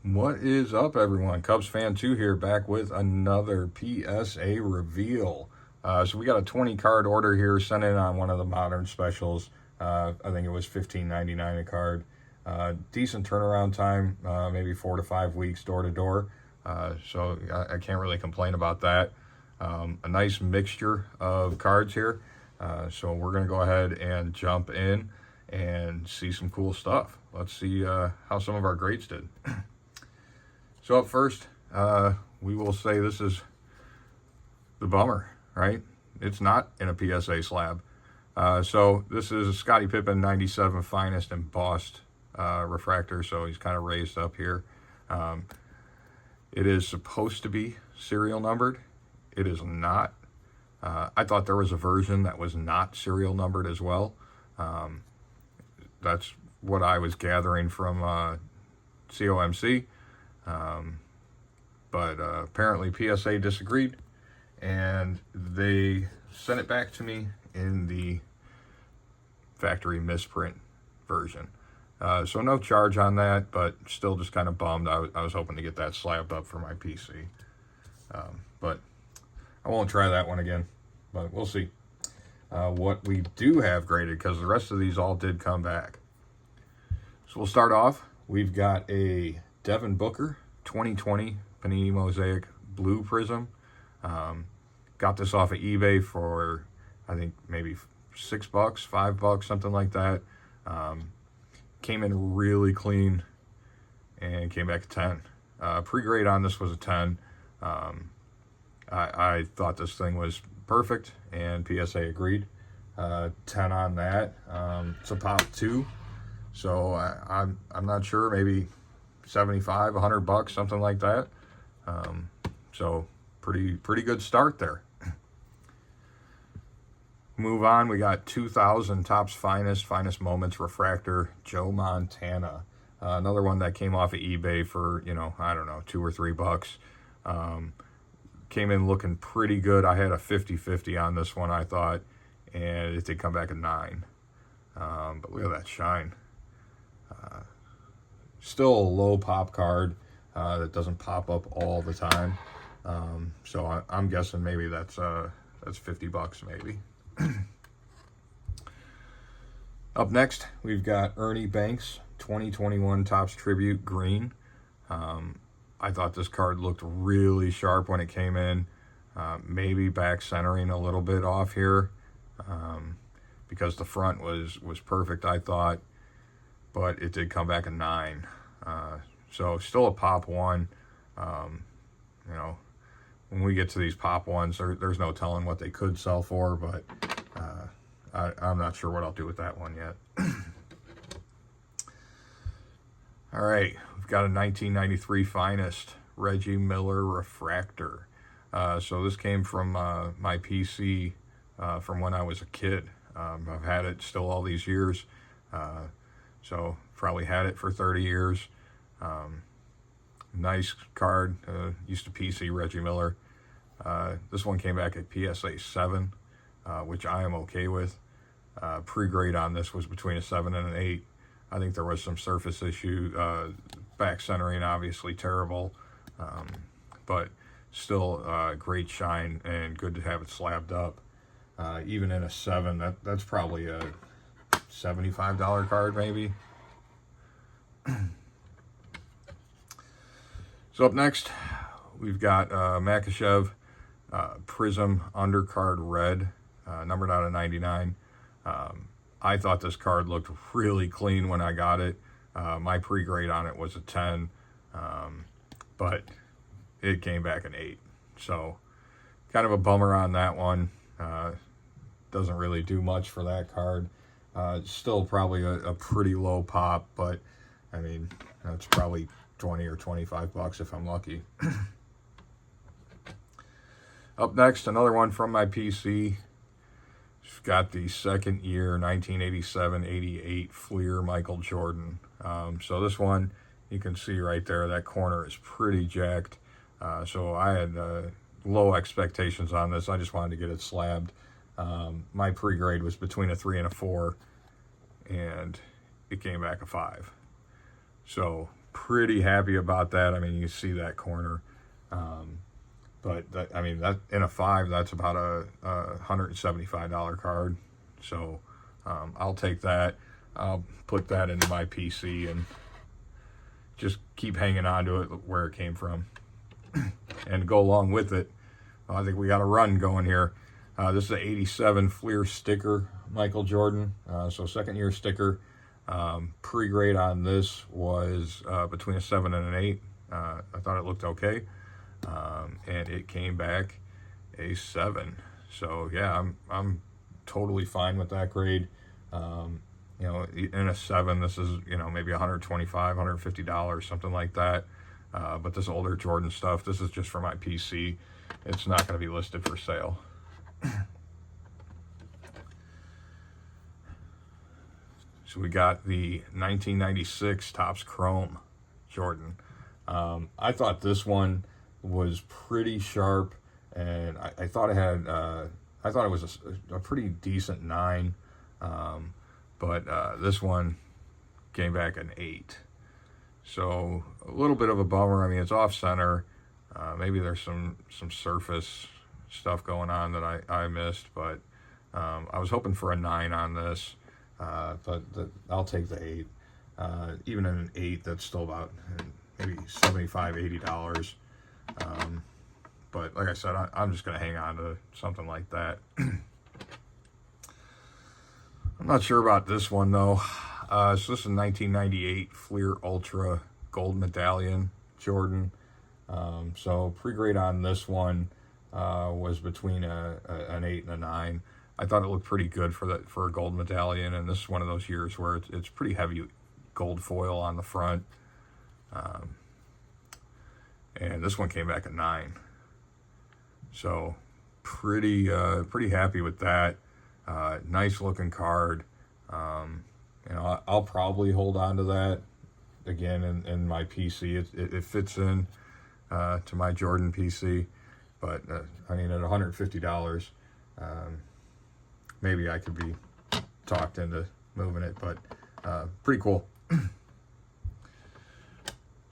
What is up, everyone? Cubs fan 2 here, back with another PSA reveal. So we got a 20 card order here, sent in on one of the modern specials. I think it was $15.99 a card. Decent turnaround time, maybe 4 to 5 weeks door to door. So I can't really complain about that. A nice mixture of cards here. So we're going to go ahead and jump in and see some cool stuff. Let's see how some of our greats did. So up first, we will say this is the bummer, right? It's not in a PSA slab. So this is Scottie Pippen 97 finest embossed refractor, so he's kind of raised up here. It is supposed to be serial numbered. It is not. I thought there was a version that was not serial numbered as well. That's what I was gathering from COMC. But apparently PSA disagreed, and they sent it back to me in the factory misprint version. So no charge on that, but still just kind of bummed. I was hoping to get that slabbed up for my PC. But I won't try that one again, but we'll see. What we do have graded, because the rest of these all did come back. So we'll start off. We've got a Devin Booker 2020 Panini Mosaic Blue Prism. Got this off of eBay for, I think, maybe $6, $5, something like that. Came in really clean and came back a 10. Pre-grade on this was a 10. I thought this thing was perfect, and PSA agreed. 10 on that. It's a pop 2, so I'm not sure, maybe 75, $100, something like that. So pretty good start there. Move on, we got 2000 Topps Finest Moments Refractor Joe Montana. Another one that came off of eBay for, I don't know, $2 or $3. Came in looking pretty good. I had a 50-50 on this one, I thought, and it did come back a 9. But look at that shine. Still a low pop card that doesn't pop up all the time. So I'm guessing maybe that's $50 maybe. Up next, we've got Ernie Banks 2021 Topps Tribute Green. I thought this card looked really sharp when it came in. Maybe back centering a little bit off here, because the front was perfect, I thought, but it did come back a 9. So still a pop 1. When we get to these pop 1s, there's no telling what they could sell for, but I'm not sure what I'll do with that one yet. All right, we've got a 1993 Finest Reggie Miller Refractor. So this came from my PC from when I was a kid. I've had it still all these years. So probably had it for 30 years. Nice card. Used to PC Reggie Miller. This one came back at PSA 7, which I am okay with. Pre-grade on this was between a 7 and an 8. I think there was some surface issue. Back centering, obviously terrible. But still great shine and good to have it slabbed up. Even in a 7, that's probably a $75 card maybe. So up next, we've got Makachev Prism Undercard Red, numbered out of 99. I thought this card looked really clean when I got it. My pre-grade on it was a 10, but it came back an 8. So kind of a bummer on that one. Doesn't really do much for that card. Still probably a pretty low pop, but I mean, that's probably 20 or $25 if I'm lucky. Up next, another one from my PC. It's got the second year 1987-88 Fleer Michael Jordan. So this one, you can see right there, that corner is pretty jacked. So I had low expectations on this. I just wanted to get it slabbed. My pre-grade was between a 3 and a 4, and it came back a 5. So pretty happy about that. I mean, you see that corner. But that, I mean, that in a 5, that's about a $175 card. So I'll take that. I'll put that into my PC and just keep hanging on to it where it came from. And to go along with it, I think we got a run going here. This is an 87 Fleer sticker, Michael Jordan. So second year sticker. Pre-grade on this was between a 7 and an 8. I thought it looked okay. And it came back a 7. So yeah, I'm totally fine with that grade. You know, in a 7, this is, you know, maybe $125, $150, something like that. But this older Jordan stuff, this is just for my PC. It's not going to be listed for sale. So we got the 1996 Topps Chrome Jordan. I thought this one was pretty sharp, and I thought it had, I thought it was a pretty decent 9, but this one came back an 8. So a little bit of a bummer. I mean, it's off center. Maybe there's some surface stuff going on that I missed, but I was hoping for a 9 on this, but I'll take the 8. Even in an 8, that's still about maybe $75, $80. But like I said, I'm just going to hang on to something like that. I'm not sure about this one, though. So this is a 1998 Fleer Ultra Gold Medallion Jordan. So pre-grade on this one was between an 8 and a 9. I thought it looked pretty good for a gold medallion, and this is one of those years where it's pretty heavy gold foil on the front. And this one came back a 9. So pretty happy with that. Nice looking card. You know, I'll probably hold on to that again in my PC. It fits in to my Jordan PC, but I mean, at $150, maybe I could be talked into moving it, but pretty cool.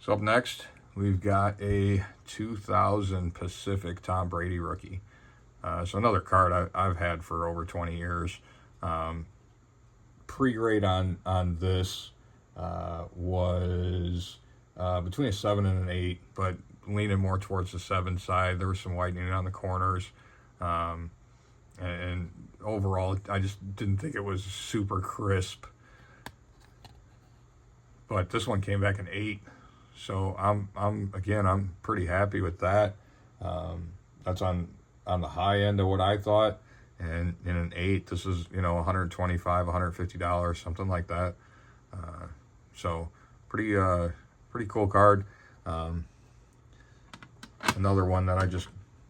So up next, we've got a 2000 Pacific Tom Brady rookie. So another card I've had for over 20 years. Pre-grade on this was between a 7 and an 8, but leaning more towards the 7 side. There was some whitening on the corners. And overall, I just didn't think it was super crisp. But this one came back an 8. So I'm pretty happy with that. That's on the high end of what I thought. And in an 8, this is, you know, $125, $150, something like that. So pretty cool card. Another one that I just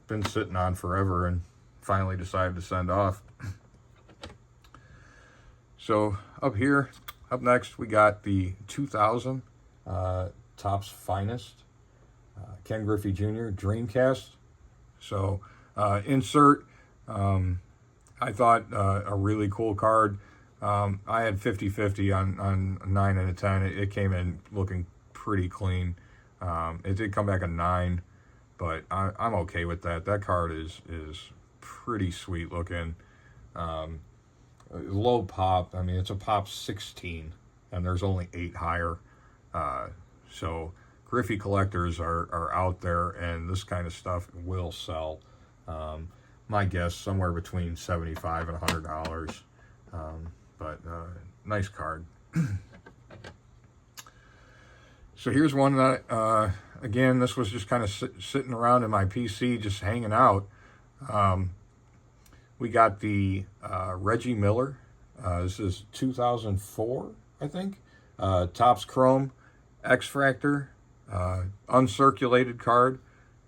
been sitting on forever and finally decided to send off. So up next, we got the 2000 Topps Finest Ken Griffey Jr. Dreamcast. So insert. I thought a really cool card. I had 50-50 on 9 and a 10. It came in looking pretty clean. It did come back a 9, but I'm okay with that. That card is pretty sweet looking. Low pop. I mean, it's a pop 16, and there's only 8 higher. So Griffey collectors are out there, and this kind of stuff will sell. My guess, somewhere between $75 and $100. But nice card. So here's one that, again, this was just kind of sitting around in my PC, just hanging out. We got the Reggie Miller. This is 2004, I think. Topps Chrome X-Fractor. Uncirculated card.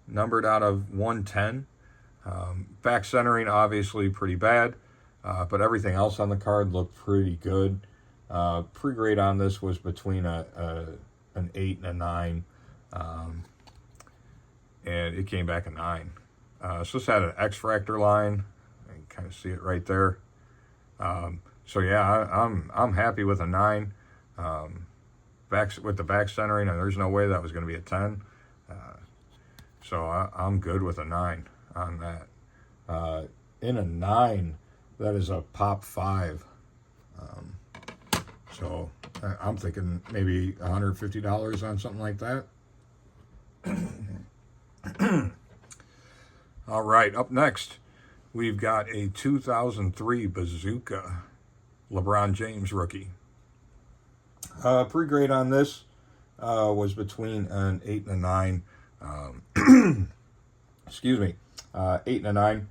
Numbered out of 110. Back centering, obviously, pretty bad. But everything else on the card looked pretty good. Pre-grade on this was between an 8 and a 9. And it came back a 9. So this had an X-Fractor line. You can kind of see it right there. So yeah, I'm happy with a 9. with the back centering, and there's no way that was going to be a 10. So I'm good with a 9 on that. In a 9, that is a pop 5. So I'm thinking maybe $150 on something like that. All right, up next, we've got a 2003 Bazooka LeBron James rookie. Pre-grade on this was between an 8 and a 9. Excuse me, 8 and a 9.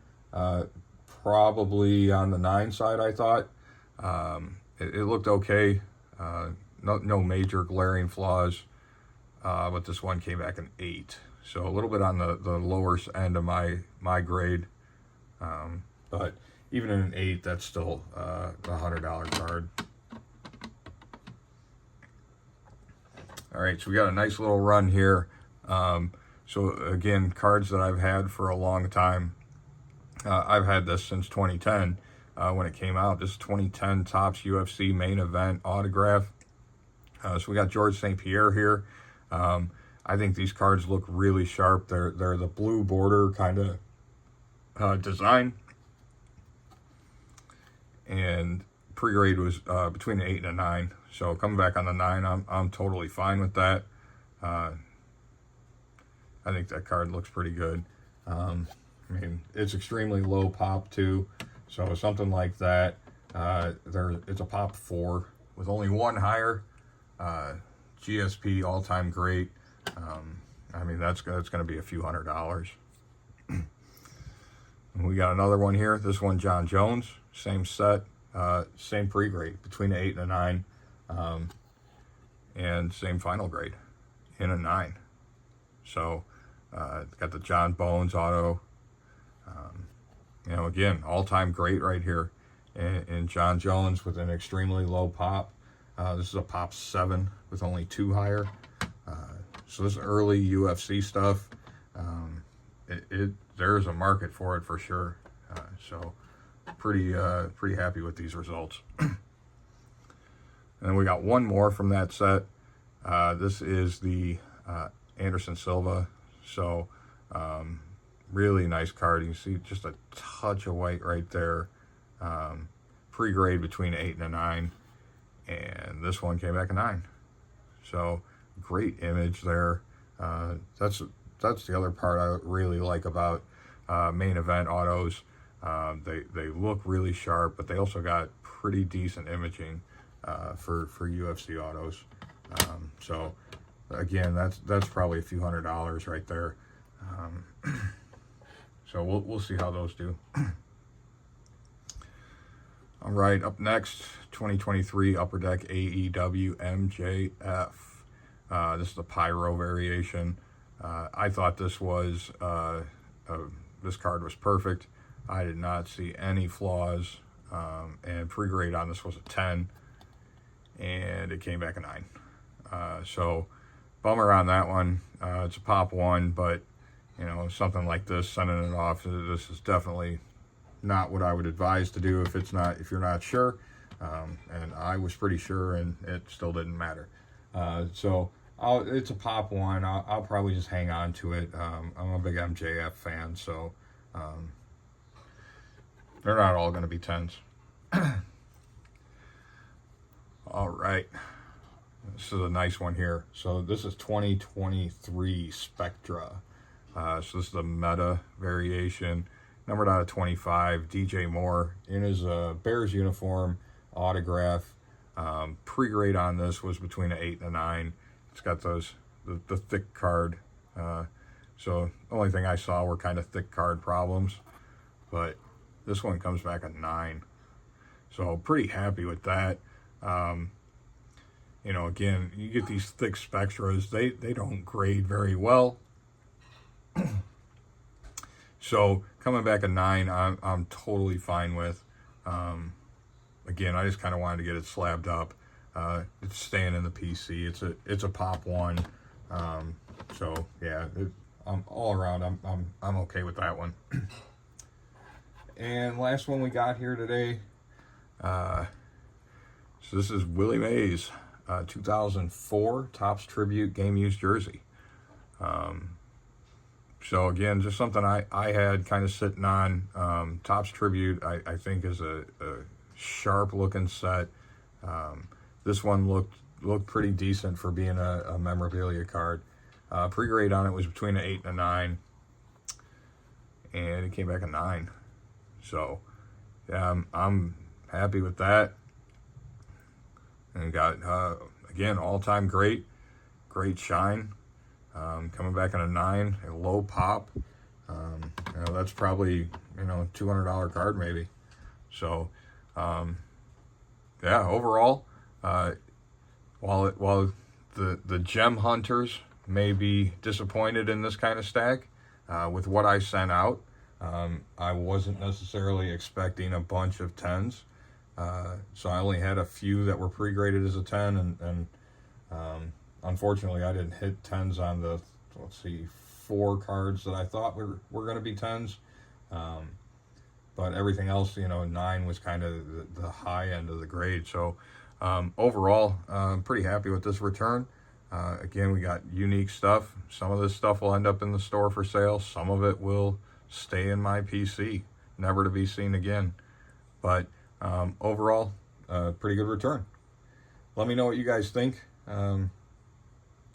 Probably on the 9 side, I thought. It looked okay. No major glaring flaws. But this one came back an 8. So a little bit on the lower end of my grade. But even in an 8, that's still a $100 card. All right, so we got a nice little run here. So again, cards that I've had for a long time. I've had this since 2010 when it came out. This is 2010 Topps UFC main event autograph. So we got George St. Pierre here. I think these cards look really sharp. They're the blue border kind of design. And pre-grade was between an 8 and a 9. So coming back on the 9, I'm totally fine with that. I think that card looks pretty good. I mean, it's extremely low pop too. So something like that, it's a pop 4 with only one higher. GSP all-time great. I mean, that's going to be a few $100s. We got another one here. This one, John Jones, same set, same pre-grade, between an 8 and a 9, and same final grade in a 9. So got the John Bones auto. Again, all-time great right here in John Jones with an extremely low pop. This is a pop 7 with only 2 higher. So this is early UFC stuff. There's a market for it for sure. So pretty happy with these results. And then we got one more from that set. This is the Anderson Silva. So really nice card. You can see just a touch of white right there. Pre-grade between 8 and a 9. And this one came back a 9. So great image there. That's the other part I really like about main event autos. They look really sharp, but they also got pretty decent imaging for UFC autos. So again, that's probably a few $100s right there. So we'll see how those do. All right, up next, 2023 Upper Deck AEW MJF. This is the Pyro variation. I thought this was this card was perfect. I did not see any flaws, and pre-grade on this was a 10, and it came back a 9. So bummer on that one. It's a pop 1, but something like this, sending it off, this is definitely not what I would advise to do if you're not sure. And I was pretty sure, and it still didn't matter. So it's a pop 1. I'll probably just hang on to it. I'm a big MJF fan, so they're not all going to be 10s. All right. This is a nice one here. So this is 2023 Spectra. So this is the Meta variation. Numbered out of 25. DJ Moore in his Bears uniform autograph. Pre-grade on this was between an 8 and a 9. It's got the thick card. So the only thing I saw were kind of thick card problems. But this one comes back a 9. So pretty happy with that. Again, you get these thick Spectras. They don't grade very well. So coming back a 9, I'm totally fine with. Again, I just kind of wanted to get it slabbed up. It's staying in the PC. It's a pop 1. So yeah, all around, I'm okay with that one. And last one we got here today. So this is Willie Mays, 2004 Topps Tribute Game Used Jersey. So again, just something I had kind of sitting on. Topps Tribute, I think, is a sharp looking set. This one looked pretty decent for being a memorabilia card. Pre-grade on it was between an 8 and a 9, and it came back a 9. So yeah, I'm happy with that. And got again, all-time great shine. Coming back in a 9, a low pop. That's probably $200 card maybe. So yeah, overall, while the gem hunters may be disappointed in this kind of stack, with what I sent out, I wasn't necessarily expecting a bunch of 10s. So I only had a few that were pre-graded as a 10, and unfortunately I didn't hit 10s on the, 4 cards that I thought were going to be 10s. But everything else, 9 was kind of the high end of the grade. So overall, I'm pretty happy with this return. Again, we got unique stuff. Some of this stuff will end up in the store for sale. Some of it will stay in my PC, never to be seen again. But overall, pretty good return. Let me know what you guys think.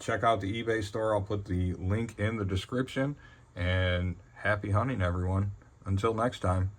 Check out the eBay store. I'll put the link in the description. And happy hunting, everyone. Until next time.